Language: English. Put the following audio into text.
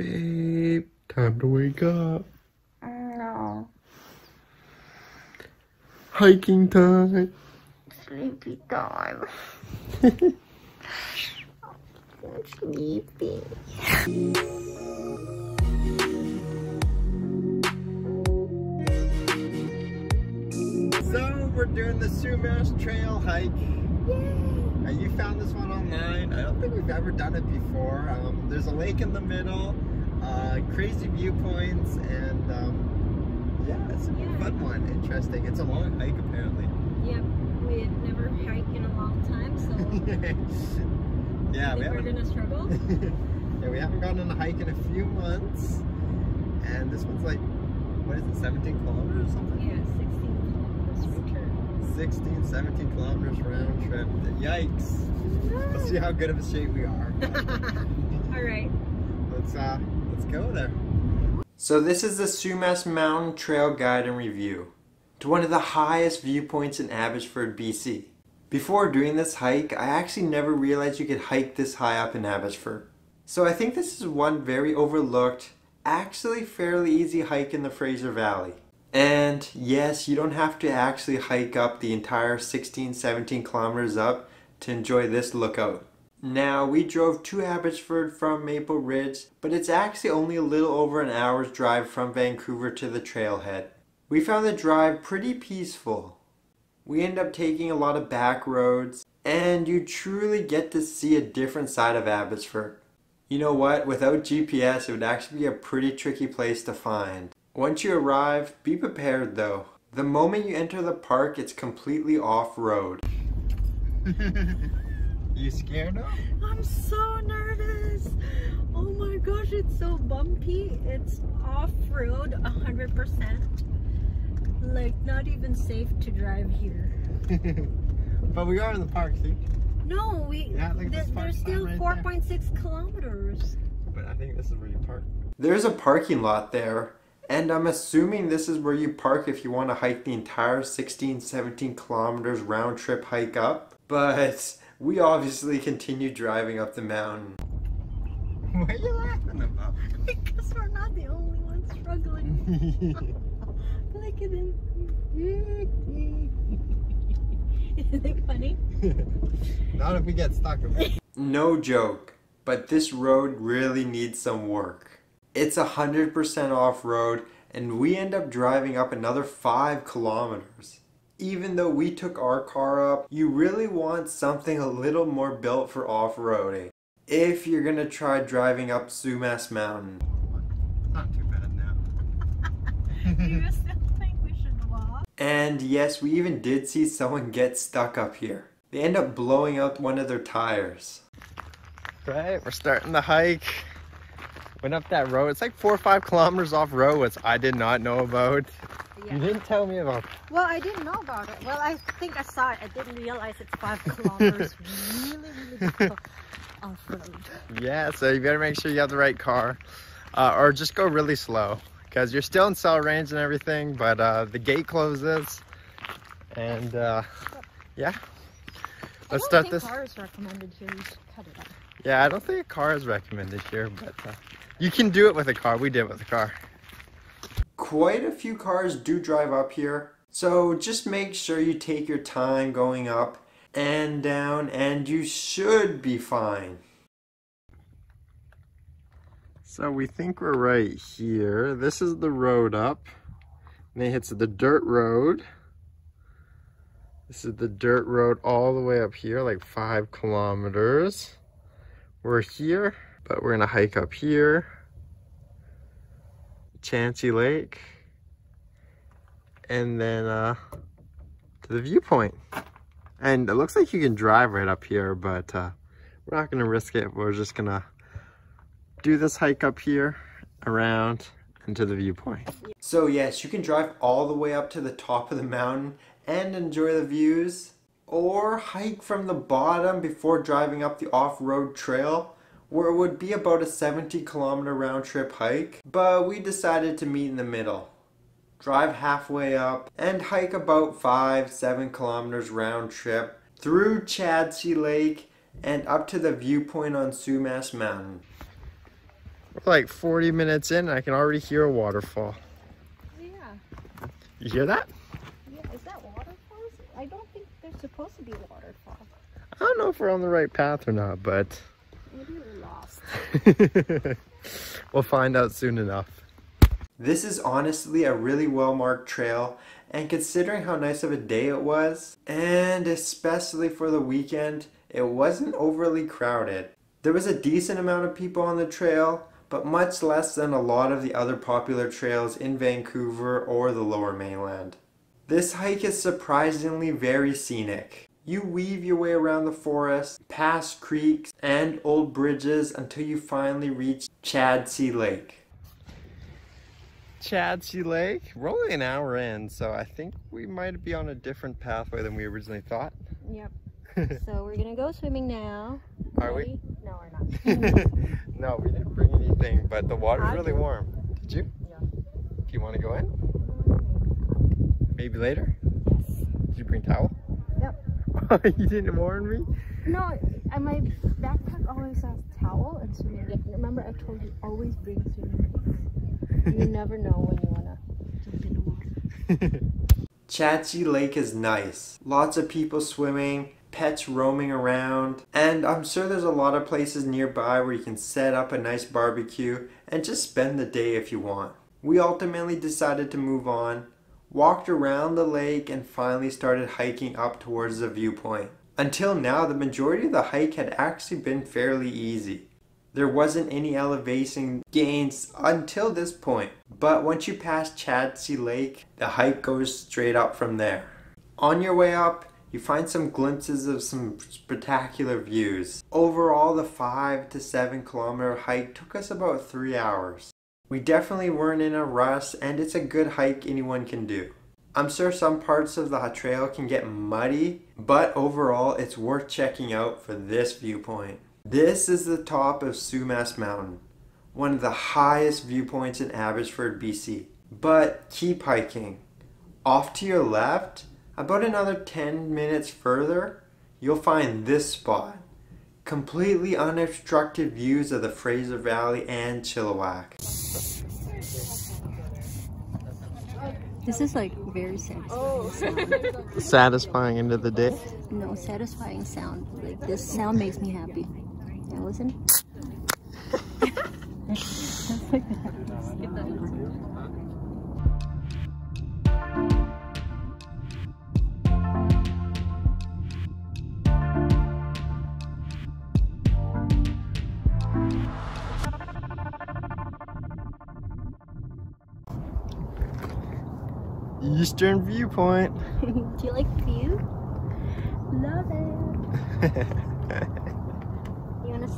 Babe, time to wake up. No. Hiking time. Sleepy time. I'm sleepy. So we're doing the Sumas Trail hike. Yay! You found this one online. I don't think we've ever done it before. There's a lake in the middle, crazy viewpoints, and yeah, it's a fun one. Interesting. It's a long hike apparently. Yep, we had never hiked in a long time, so yeah, we're gonna struggle. Yeah, we haven't gone on a hike in a few months, and this one's like, what is it, 17 kilometers or something? Yeah, 16 kilometers return. 16, 17 kilometers round trip. Yikes! Let's see how good of a shape we are. All right. Let's go there. So this is the Sumas Mountain Trail Guide and Review to one of the highest viewpoints in Abbotsford, BC. Before doing this hike, I actually never realized you could hike this high up in Abbotsford. So I think this is one very overlooked, actually fairly easy hike in the Fraser Valley. And yes, you don't have to actually hike up the entire 16, 17 kilometers up to enjoy this lookout. Now, we drove to Abbotsford from Maple Ridge, but it's actually only a little over an hour's drive from Vancouver to the trailhead. We found the drive pretty peaceful. We end up taking a lot of back roads, and you truly get to see a different side of Abbotsford. You know what? Without GPS, it would actually be a pretty tricky place to find. Once you arrive, be prepared though. The moment you enter the park, it's completely off-road. You scared though? I'm so nervous. Oh my gosh, it's so bumpy. It's off-road 100%. Like, not even safe to drive here. But we are in the park, see? No, there's still right 4.6 kilometers. But I think this is where you park. There's a parking lot there, and I'm assuming this is where you park if you want to hike the entire 16, 17 kilometers round trip hike up. But we obviously continue driving up the mountain. What are you laughing about? Because we're not the only ones struggling. Look at him. Isn't it funny? Not if we get stuck. No joke, but this road really needs some work. It's 100% off-road, and we end up driving up another 5 kilometers. Even though we took our car up, you really want something a little more built for off-roading if you're gonna try driving up Sumas Mountain. Not too bad now. Do you still think we should walk? And yes, we even did see someone get stuck up here. They end up blowing out one of their tires. Right, we're starting the hike. Went up that road. It's like 4 or 5 kilometers off road, which I did not know about. Yeah. You didn't tell me about. Well, I didn't know about it. Well, I think I saw it. I didn't realize it's 5 kilometers. really off road. Yeah, so you better make sure you have the right car, or just go really slow, because you're still in cell range and everything, but the gate closes, and yeah. Let's start this. I don't think car is recommended here. You should cut it out. Yeah, I don't think a car is recommended here, but you can do it with a car. We did it with a car. Quite a few cars do drive up here, so just make sure you take your time going up and down, and you should be fine. So we think we're right here. This is the road up, and it hits the dirt road. This is the dirt road all the way up here, like 5 kilometers. We're here, but we're gonna hike up here. Chadsey Lake. And then to the viewpoint. And it looks like you can drive right up here, but we're not gonna risk it. We're just gonna do this hike up here, around, and to the viewpoint. So yes, you can drive all the way up to the top of the mountain and enjoy the views, or hike from the bottom before driving up the off-road trail, where it would be about a 70-kilometer round trip hike, but we decided to meet in the middle. Drive halfway up and hike about 5-7 kilometers round trip through Chadsey Lake and up to the viewpoint on Sumas Mountain. We're like 40 minutes in and I can already hear a waterfall. Yeah. You hear that? Yeah, is that waterfalls? I don't think there's supposed to be waterfalls. I don't know if we're on the right path or not, but Maybe we're lost. we'll find out soon enough. This is honestly a really well marked trail, and considering how nice of a day it was, and especially for the weekend, it wasn't overly crowded. There was a decent amount of people on the trail, but much less than a lot of the other popular trails in Vancouver or the Lower Mainland. This hike is surprisingly very scenic. You weave your way around the forest, past creeks and old bridges until you finally reach Chadsey Lake. Chadsey Lake? We're only an hour in, so I think we might be on a different pathway than we originally thought. Yep. So we're gonna go swimming now. Are we? No, we're not. No, we didn't bring anything, but the water's really warm. Did you? Yeah. Do you want to go in? Maybe later? Yes. Did you bring a towel? Yep. You didn't warn me? No, my backpack always has towel and swimming gear. Remember, I told you always bring swimming gear. You never know when you wanna jump in the water. Chadsey Lake is nice. Lots of people swimming, pets roaming around, and I'm sure there's a lot of places nearby where you can set up a nice barbecue and just spend the day if you want. We ultimately decided to move on, walked around the lake, and finally started hiking up towards the viewpoint. Until now, the majority of the hike had actually been fairly easy. There wasn't any elevation gains until this point, but once you pass Chadsey Lake, the hike goes straight up from there. On your way up, you find some glimpses of some spectacular views. Overall, the 5 to 7 kilometer hike took us about 3 hours. We definitely weren't in a rush, and it's a good hike anyone can do. I'm sure some parts of the trail can get muddy, but overall it's worth checking out for this viewpoint. This is the top of Sumas Mountain, one of the highest viewpoints in Abbotsford, BC. But keep hiking. Off to your left, about another 10 minutes further, you'll find this spot. Completely unobstructed views of the Fraser Valley and Chilliwack. This is like very satisfying. Satisfying end of the day? No, satisfying sound. Like this sound makes me happy. Now listen. That's like the happiest. Get that in. Eastern Viewpoint. Do you like the view? Love it. You wanna